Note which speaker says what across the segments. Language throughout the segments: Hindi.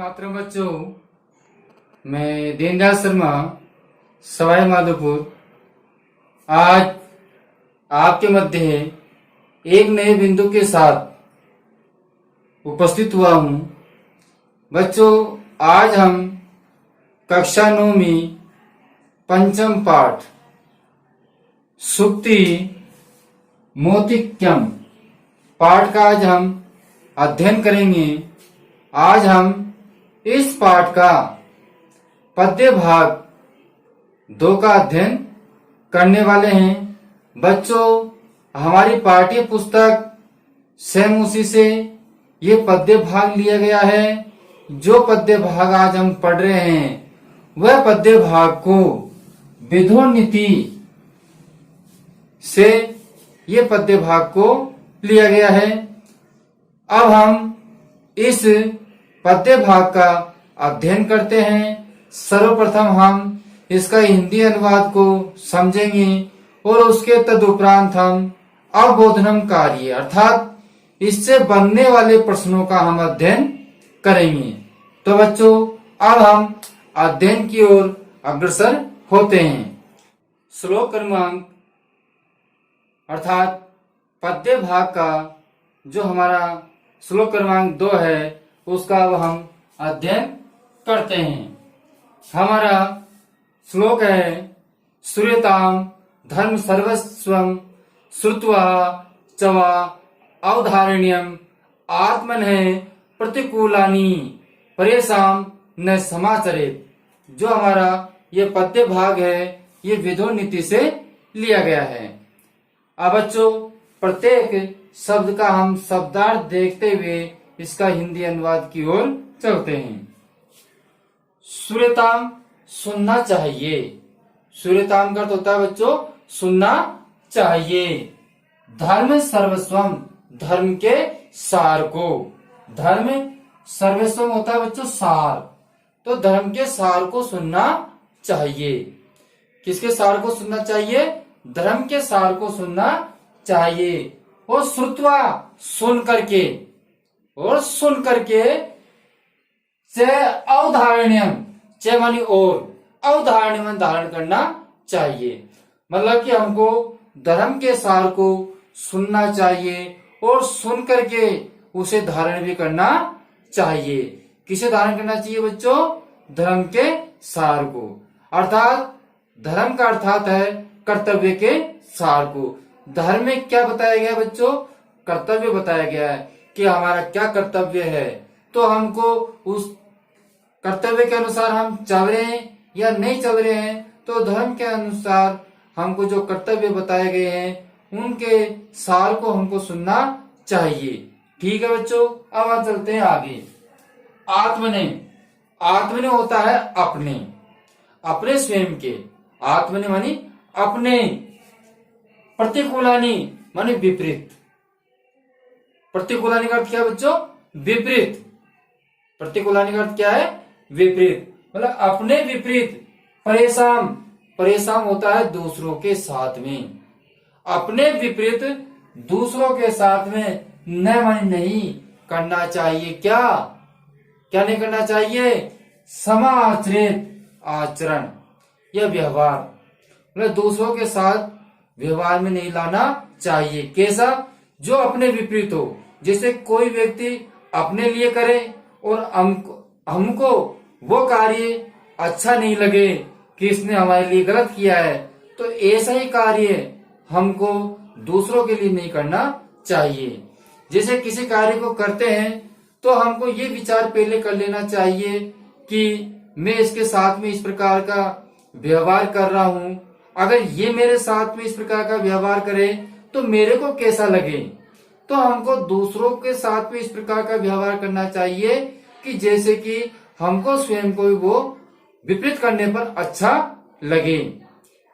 Speaker 1: मातरम बच्चों, मैं दीनदयाल शर्मा सवाई माधोपुर आज आपके मध्य एक नए बिंदु के साथ उपस्थित हुआ हूँ। बच्चों, आज हम कक्षा 9वीं पंचम पाठ सुक्ति मोतिक्यम पाठ का आज हम अध्ययन करेंगे। आज हम इस पाठ का पद्य भाग 2 का अध्ययन करने वाले हैं। बच्चों, हमारी पाठ्य पुस्तक सेम उसी से ये पद्य भाग लिया गया है। जो पद्य भाग आज हम पढ़ रहे हैं वह पद्य भाग को विधोनीति से ये पद्य भाग को लिया गया है। अब हम इस पद्य भाग का अध्ययन करते हैं। सर्वप्रथम हम इसका हिंदी अनुवाद को समझेंगे और उसके तदुपरांत हम अवबोधनम कार्य अर्थात इससे बनने वाले प्रश्नों का हम अध्ययन करेंगे। तो बच्चों, अब हम अध्ययन की ओर अग्रसर होते हैं। श्लोक क्रमांक अर्थात पद्य भाग का जो हमारा श्लोक क्रमांक 2 है उसका अब हम अध्ययन करते हैं। हमारा श्लोक है श्रूयताम धर्म सर्वस्वम श्रुत्वा चवा अवधारण्यम आत्मनः प्रतिकूलानि परेशान न समाचरेत। जो हमारा ये पद्य भाग है ये विधोनीति से लिया गया है। अब बच्चों, प्रत्येक शब्द का हम शब्दार्थ देखते हुए इसका हिंदी अनुवाद की ओर चलते हैं। श्रूयताम सुनना चाहिए। श्रूयताम का अर्थ होता है बच्चों सुनना चाहिए। धर्म सर्वस्वम धर्म के सार को, धर्म सर्वस्वम होता है बच्चों सार, तो धर्म के सार को सुनना चाहिए। किसके सार को सुनना चाहिए? धर्म के सार को सुनना चाहिए। और श्रुत्वा सुन करके, और सुन करके से अवधारण्यम चे मानी और अवधारण्यम धारण करना चाहिए। मतलब कि हमको धर्म के सार को सुनना चाहिए और सुन करके उसे धारण भी करना चाहिए। किसे धारण करना चाहिए बच्चों? धर्म के सार को, अर्थात धर्म का अर्थात है कर्तव्य के सार को। धर्म में क्या बताया गया बच्चों? कर्तव्य बताया गया है कि हमारा क्या कर्तव्य है। तो हमको उस कर्तव्य के अनुसार हम चल रहे हैं या नहीं चल रहे हैं, तो धर्म के अनुसार हमको जो कर्तव्य बताए गए हैं उनके सार को हमको सुनना चाहिए। ठीक है बच्चों, अब हम चलते हैं आगे। आत्मने, आत्मने होता है अपने, अपने स्वयं के। आत्मने मानी अपने, प्रतिकूलानी मानी विपरीत। प्रतिकूलानी का अर्थ क्या है बच्चों? विपरीत। प्रतिकूलानी का अर्थ क्या है? विपरीत। मतलब अपने विपरीत। परेशान, परेशान होता है दूसरों के साथ में। अपने विपरीत दूसरों के साथ में न मानी नहीं करना चाहिए। क्या क्या नहीं करना चाहिए? समाचरित आचरण या व्यवहार, मतलब दूसरों के साथ व्यवहार में नहीं लाना चाहिए। कैसा? जो अपने विपरीत हो। जैसे कोई व्यक्ति अपने लिए करे और हमको वो कार्य अच्छा नहीं लगे कि इसने हमारे लिए गलत किया है, तो ऐसा ही कार्य हमको दूसरों के लिए नहीं करना चाहिए। जैसे किसी कार्य को करते हैं तो हमको ये विचार पहले कर लेना चाहिए कि मैं इसके साथ में इस प्रकार का व्यवहार कर रहा हूं, अगर ये मेरे साथ में इस प्रकार का व्यवहार करे तो मेरे को कैसा लगे। तो हमको दूसरों के साथ में इस प्रकार का व्यवहार करना चाहिए कि जैसे कि हमको स्वयं को वो विपरीत करने पर अच्छा लगे।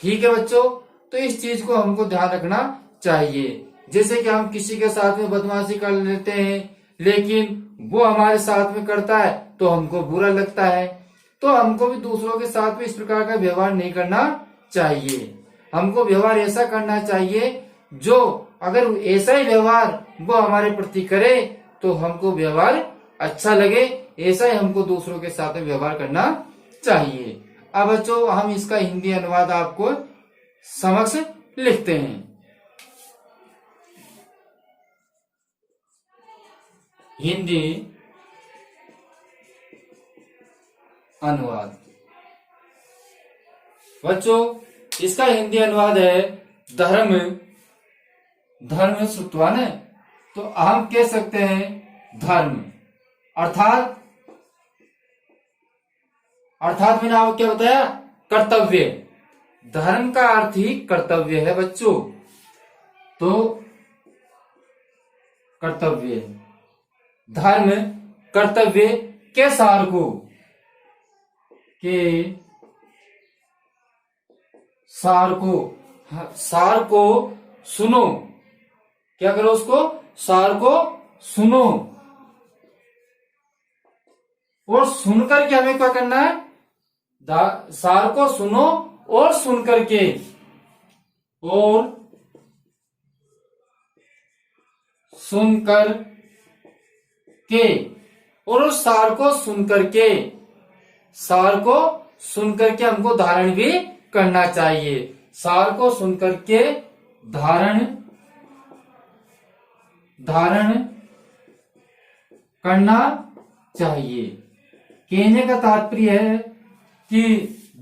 Speaker 1: ठीक है बच्चों, तो इस चीज को हमको ध्यान रखना चाहिए। जैसे कि हम किसी के साथ में बदमाशी कर लेते हैं लेकिन वो हमारे साथ में करता है तो हमको बुरा लगता है, तो हमको भी दूसरों के साथ में इस प्रकार का व्यवहार नहीं करना चाहिए। हमको व्यवहार ऐसा करना चाहिए जो अगर ऐसा ही व्यवहार वो हमारे प्रति करे तो हमको व्यवहार अच्छा लगे ऐसा ही हमको दूसरों के साथ व्यवहार करना चाहिए। अब बच्चों हम इसका हिंदी अनुवाद आपको समक्ष लिखते हैं। हिंदी अनुवाद। बच्चों इसका हिंदी अनुवाद है धर्म। धर्म श्रुतवा ने, तो हम कह सकते हैं धर्म, अर्थात मैंने आपको क्या बताया, कर्तव्य। धर्म का अर्थ ही कर्तव्य है बच्चों। तो कर्तव्य, धर्म कर्तव्य के सार को सुनो। क्या करो उसको, सार को सुनो, और सुनकर के हमें क्या करना है, सार को सुनो और सुनकर के, और सुनकर के, और उस सार को सुनकर के हमको धारण भी करना चाहिए। सार को सुनकर के धारण करना चाहिए। कहने का तात्पर्य है कि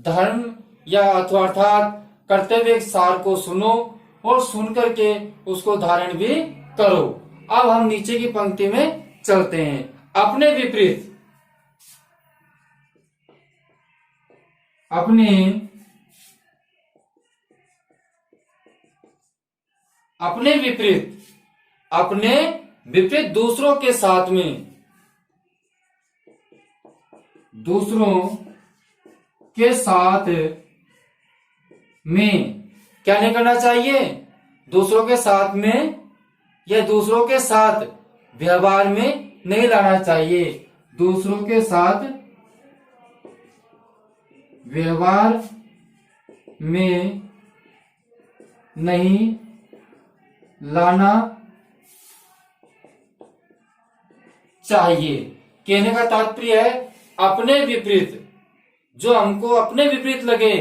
Speaker 1: धर्म या अर्थात कर्तव्य सार को सुनो और सुनकर के उसको धारण भी करो। अब हम नीचे की पंक्ति में चलते हैं। अपने विपरीत, अपने विपरीत दूसरों के साथ में क्या नहीं करना चाहिए, दूसरों के साथ में या दूसरों के साथ व्यवहार में नहीं लाना चाहिए। दूसरों के साथ व्यवहार में नहीं लाना चाहिए। कहने का तात्पर्य है अपने विपरीत, जो हमको अपने विपरीत लगे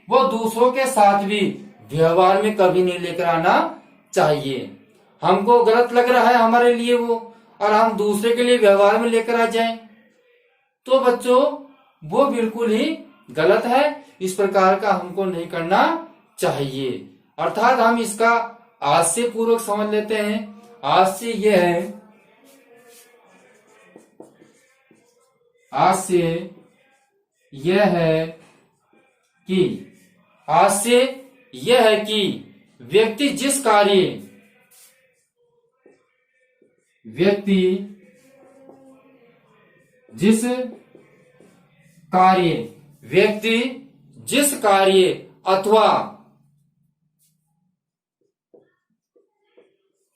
Speaker 1: वो दूसरों के साथ भी व्यवहार में कभी नहीं लेकर आना चाहिए। हमको गलत लग रहा है हमारे लिए वो, और हम दूसरे के लिए व्यवहार में लेकर आ जाएं, तो बच्चों वो बिल्कुल ही गलत है। इस प्रकार का हमको नहीं करना चाहिए। अर्थात हम इसका हास्य पूर्वक समझ लेते हैं। हास्य यह है, हास्य यह है कि व्यक्ति जिस कार्य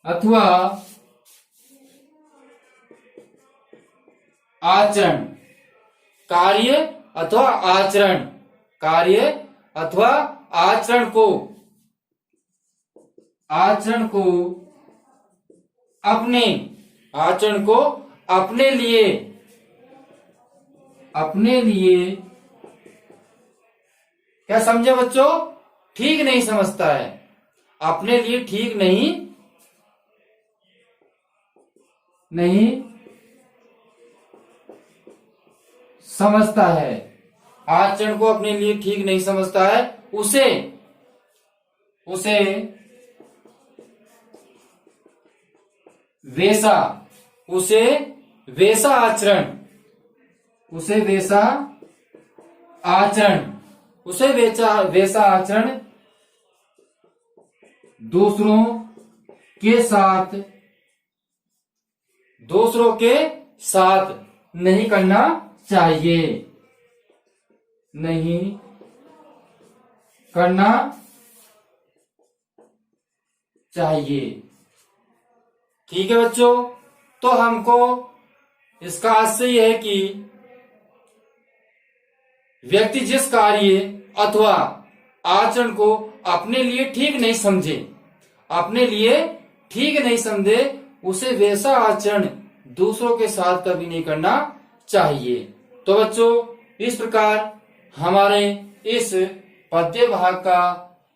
Speaker 1: अथवा आचरण, कार्य अथवा आचरण को अपने लिए क्या समझे बच्चों, ठीक नहीं समझता है। अपने लिए ठीक नहीं समझता है। आचरण को अपने लिए ठीक नहीं समझता है, उसे वैसा आचरण दूसरों के साथ नहीं करना चाहिए, ठीक है बच्चों। तो हमको इसका आशय यह है कि व्यक्ति जिस कार्य अथवा आचरण को अपने लिए ठीक नहीं समझे, उसे वैसा आचरण दूसरों के साथ कभी नहीं करना चाहिए। तो बच्चों, इस प्रकार हमारे इस पद्य भाग का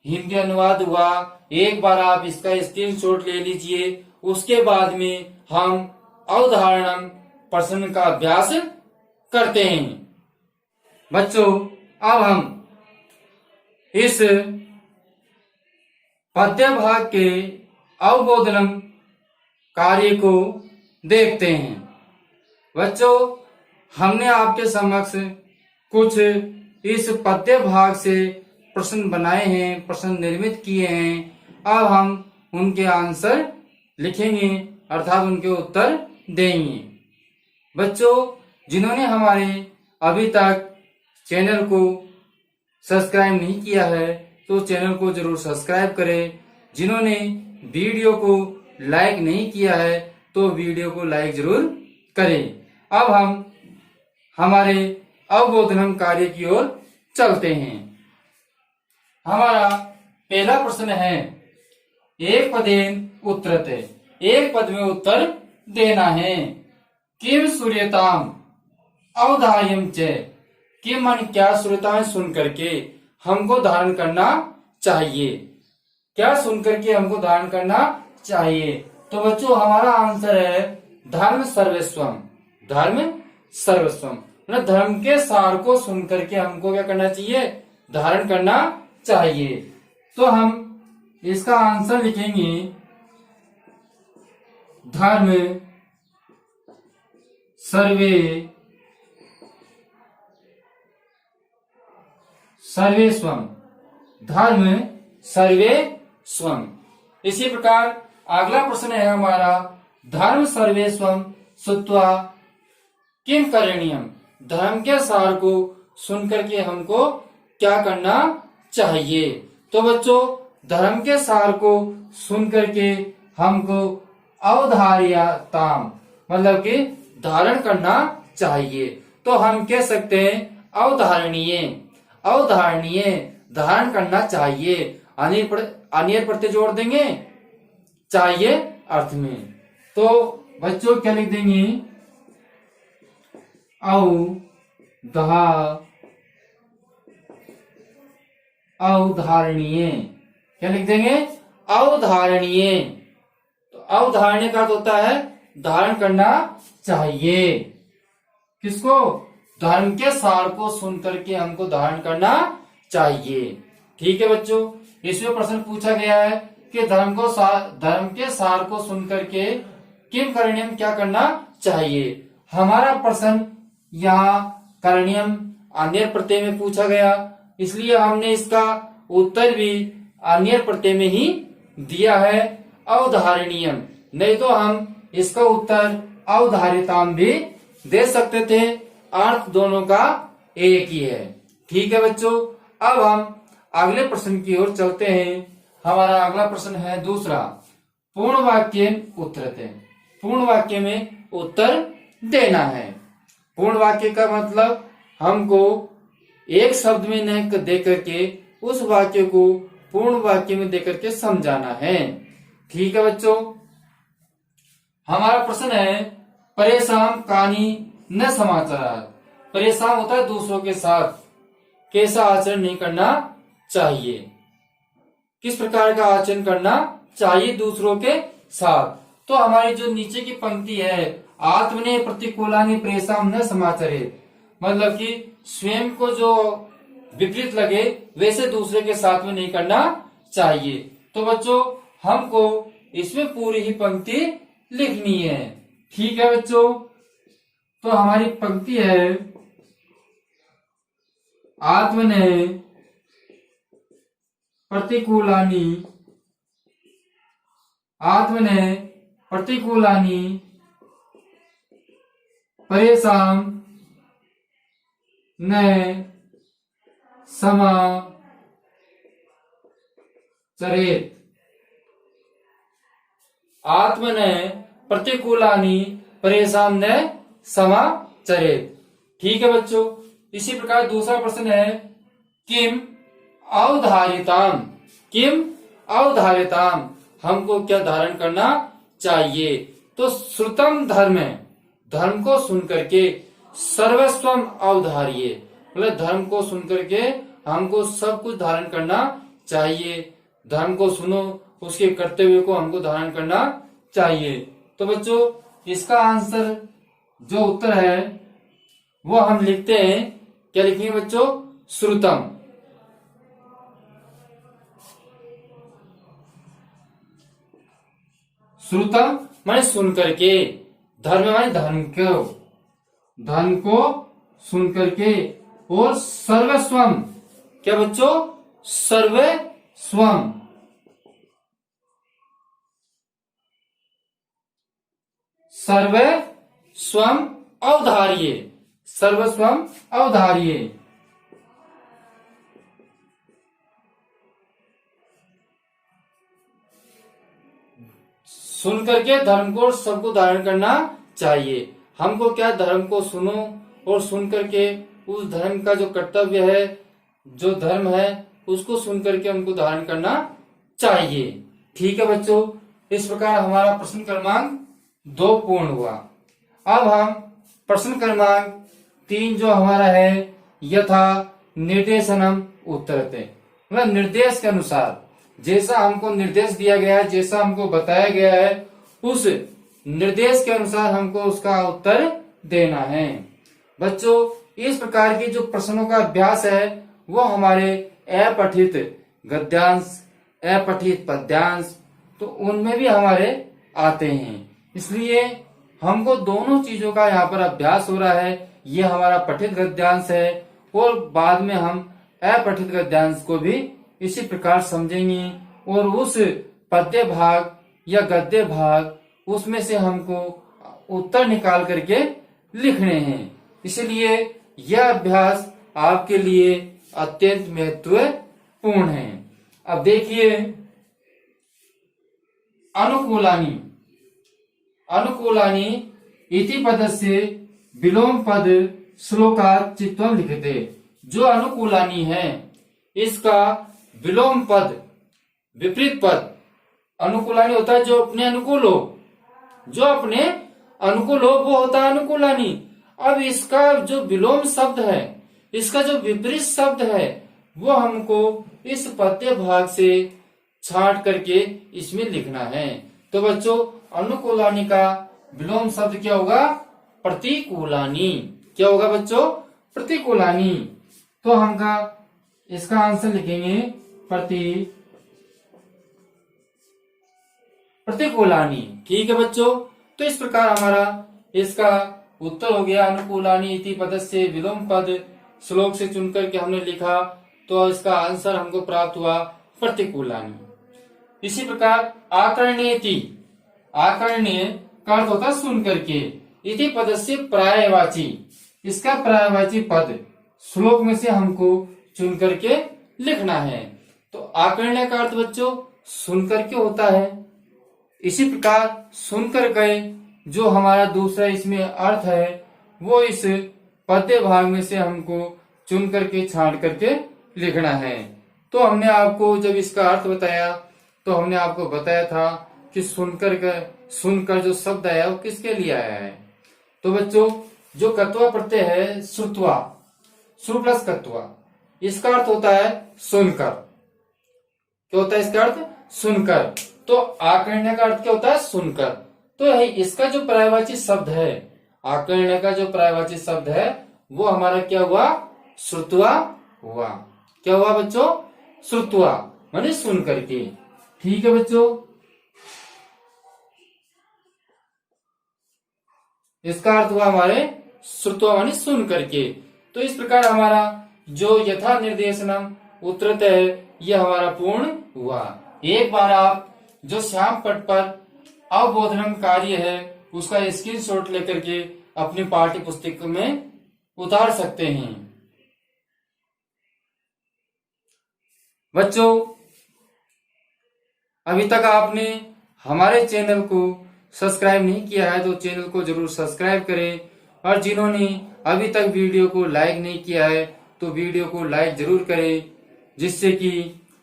Speaker 1: हिंदी अनुवाद हुआ। एक बार आप इसका स्क्रीनशॉट ले लीजिए। उसके बाद में हम अवधारणम प्रश्न का अभ्यास करते हैं। बच्चों, अब हम इस पद्य भाग के अवबोधनम कार्य को देखते हैं। बच्चों, हमने आपके समक्ष कुछ इस पद्य भाग से प्रश्न बनाए हैं, प्रश्न निर्मित किए हैं। अब हम उनके आंसर लिखेंगे, अर्थात उनके उत्तर देंगे। बच्चों, जिन्होंने हमारे अभी तक चैनल को सब्सक्राइब नहीं किया है तो चैनल को जरूर सब्सक्राइब करें। जिन्होंने वीडियो को लाइक नहीं किया है तो वीडियो को लाइक जरूर करें। अब हम हमारे अवबोधनम कार्य की ओर चलते हैं। हमारा पहला प्रश्न है, एक पदेन उत्तरते, एक पद में उत्तर देना है। किम सूर्यताम अवधार्यम च, किम मन क्या सूर्यताएं सुन करके हमको धारण करना चाहिए, क्या सुन करके हमको धारण करना चाहिए। तो बच्चों, हमारा आंसर है धर्म सर्वस्वम, धर्म सर्वस्वम, मतलब धर्म के सार को सुन करके हमको क्या करना चाहिए, धारण करना चाहिए। तो हम इसका आंसर लिखेंगे धर्म सर्वेस्वम, धर्म सर्वेस्वम। इसी प्रकार अगला प्रश्न है हमारा, धर्म सर्वेस्वम श्रुत्वा किम करणीयम, धर्म के सार को सुनकर के हमको क्या करना चाहिए। तो बच्चों, धर्म के सार को सुनकर के हमको अवधार्यताम, मतलब कि धारण करना चाहिए। तो हम कह सकते हैं अवधारणीय, अवधारणीय, धारण करना चाहिए। अनियर प्रत्यय जोड़ देंगे चाहिए अर्थ में। तो बच्चों क्या लिख देंगे, अवधारणीय, क्या लिख देंगे, अवधारणीय। तो अवधारणीय का अर्थ होता है धारण करना चाहिए। किसको, धर्म के सार को सुन करके हमको धारण करना चाहिए। ठीक है बच्चों, इसमें प्रश्न पूछा गया है कि धर्म के सार को सुन करके किम करणीयम, क्या करना चाहिए। हमारा प्रश्न यहाँ करणीयम अन्य प्रत्यय में पूछा गया, इसलिए हमने इसका उत्तर भी अन्य प्रत्यय में ही दिया है, अवधारणीयम। नहीं तो हम इसका उत्तर अवधारिताम भी दे सकते थे, अर्थ दोनों का एक ही है। ठीक है बच्चों, अब हम अगले प्रश्न की ओर चलते हैं। हमारा अगला प्रश्न है दूसरा, पूर्ण वाक्य उत्तरते, पूर्ण वाक्य में उत्तर देना है। पूर्ण वाक्य का मतलब हमको एक शब्द में न दे करके उस वाक्य को पूर्ण वाक्य में दे करके समझाना है। ठीक है बच्चों, हमारा प्रश्न है, परेशान कानी न समाचार, परेशान होता है दूसरों के साथ, कैसा आचरण नहीं करना चाहिए, किस प्रकार का आचरण करना चाहिए दूसरों के साथ। तो हमारी जो नीचे की पंक्ति है, आत्मने प्रतिकूलानि प्रेषाम न समाचरेत, मतलब कि स्वयं को जो विपरीत लगे वैसे दूसरे के साथ में नहीं करना चाहिए। तो बच्चों, हमको इसमें पूरी ही पंक्ति लिखनी है। ठीक है बच्चों, तो हमारी पंक्ति है, आत्मने प्रतिकूलानि, आत्मने प्रतिकूलानि परेशान न समाचरेत, आत्मने प्रतिकूलानि परेशान न समाचरेत। ठीक है बच्चों, इसी प्रकार दूसरा प्रश्न है, किम अवधारिताम, किम अवधारिताम, हमको क्या धारण करना चाहिए। तो श्रुतम धर्म, धर्म को सुन करके, सर्वस्वम अवधार्य, मतलब धर्म को सुनकर के हमको सब कुछ धारण करना चाहिए। धर्म को सुनो, उसके कर्तव्य को हमको धारण करना चाहिए। तो बच्चों इसका आंसर जो उत्तर है वो हम लिखते हैं, क्या लिखेंगे बच्चों? श्रुतम। श्रुतम माने सुन करके, धर्म माने धर्म को सुन करके, और सर्वस्वम, क्या बच्चों? सर्वस्वम, सर्वस्वम अवधार्य, सर्वस्वम अवधार्य। सुन करके धर्म को सबको धारण करना चाहिए। हमको क्या, धर्म को सुनो और सुन करके उस धर्म का जो कर्तव्य है, जो धर्म है, उसको सुन करके हमको धारण करना चाहिए। ठीक है बच्चों, इस प्रकार हमारा प्रश्न क्रमांक 2 पूर्ण हुआ। अब हम प्रश्न क्रमांक 3 जो हमारा है, यथा निर्देशनम उत्तरते, मतलब निर्देश के अनुसार, जैसा हमको निर्देश दिया गया है, जैसा हमको बताया गया है, उस निर्देश के अनुसार हमको उसका उत्तर देना है। बच्चों इस प्रकार के जो प्रश्नों का अभ्यास है वो हमारे अपठित गद्यांश, अपठित पद्यांश, तो उनमें भी हमारे आते हैं। इसलिए हमको दोनों चीजों का यहाँ पर अभ्यास हो रहा है। ये हमारा पठित गद्यांश है और बाद में हम अपठित गद्यांश को भी इसी प्रकार समझेंगे, और उस पद्य भाग या गद्य भाग, उसमें से हमको उत्तर निकाल करके लिखने हैं। इसलिए यह अभ्यास आपके लिए अत्यंत महत्वपूर्ण है। अब देखिए अनुकूलानी, अनुकूलानी इति पदस्य विलोम पद श्लोकात् चित्वम लिखते। जो अनुकूलानी है इसका विलोम पद, विपरीत पद, अनुकूलानी होता है जो अपने अनुकूल हो, जो अपने अनुकूल हो वो होता है अनुकूलानी। अब इसका जो विलोम शब्द है, इसका जो विपरीत शब्द है, वो हमको इस पद्य भाग से छांट करके इसमें लिखना है। तो बच्चों अनुकूलानी का विलोम शब्द क्या होगा? प्रतिकूलानी। क्या होगा बच्चों? प्रतिकूलानी। तो हमका इसका आंसर लिखेंगे प्रतिकूलानी। ठीक है बच्चों, तो इस प्रकार हमारा इसका उत्तर हो गया अनुकूलानी इति पदस्य विलोम पद, श्लोक से चुनकर के हमने लिखा, तो इसका आंसर हमको प्राप्त हुआ प्रतिकूलानी। इसी प्रकार आकर्ण्येति, आकर्ण्य का अर्थ होता है सुन करके, इति पदस्य पर्यायवाची, इसका पर्यायवाची पद श्लोक में से हमको चुन करके लिखना है। तो आकर्ण्य का अर्थ बच्चों सुन करके होता है। इसी प्रकार सुनकर गए जो हमारा दूसरा इसमें अर्थ है, वो इस पद्य भाग में से हमको चुन करके छांट करके लिखना है। तो हमने आपको जब इसका अर्थ बताया तो हमने आपको बताया था कि सुनकर जो शब्द आया वो किसके लिए आया है। तो बच्चों जो कत्वा प्रत्यय है श्रुत्वा, श्रु प्लस कत्वा, इसका अर्थ होता है सुनकर। क्या होता है इसका अर्थ? सुनकर। तो आकर्ण्य का अर्थ क्या होता है? सुनकर। तो इसका जो पर्यायवाची शब्द है, आकर्ण्य का जो पर्यायवाची शब्द है, वो हमारा क्या हुआ? श्रुत्वा हुआ। क्या हुआ बच्चों? श्रुत्वा माने सुन करके। ठीक है बच्चों, इसका अर्थ हुआ हमारे श्रुत्वा माने सुन करके। तो इस प्रकार हमारा जो यथा निर्देशनम उत्तरत है यह हमारा पूर्ण हुआ। एक बार आप जो श्याम पट पर अवबोधनम कार्य है उसका स्क्रीनशॉट लेकर के अपनी पाठ्य पुस्तक में उतार सकते हैं। बच्चों अभी तक आपने हमारे चैनल को सब्सक्राइब नहीं किया है तो चैनल को जरूर सब्सक्राइब करें, और जिन्होंने अभी तक वीडियो को लाइक नहीं किया है तो वीडियो को लाइक जरूर करें, जिससे कि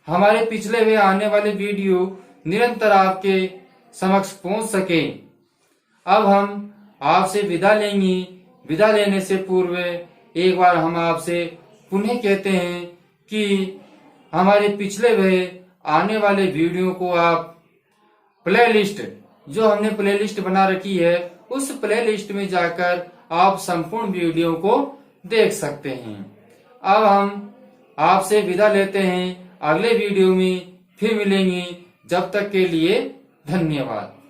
Speaker 1: हमारे पिछले हुए आने वाले वीडियो निरंतर आपके समक्ष पहुंच सके। अब हम आपसे विदा लेंगे। विदा लेने से पूर्व एक बार हम आपसे पुनः कहते हैं कि हमारे पिछले हुए आने वाले वीडियो को आप प्लेलिस्ट, जो हमने प्लेलिस्ट बना रखी है, उस प्लेलिस्ट में जाकर आप संपूर्ण वीडियो को देख सकते हैं। अब हम आपसे विदा लेते हैं, अगले वीडियो में फिर मिलेंगे। जब तक के लिए धन्यवाद।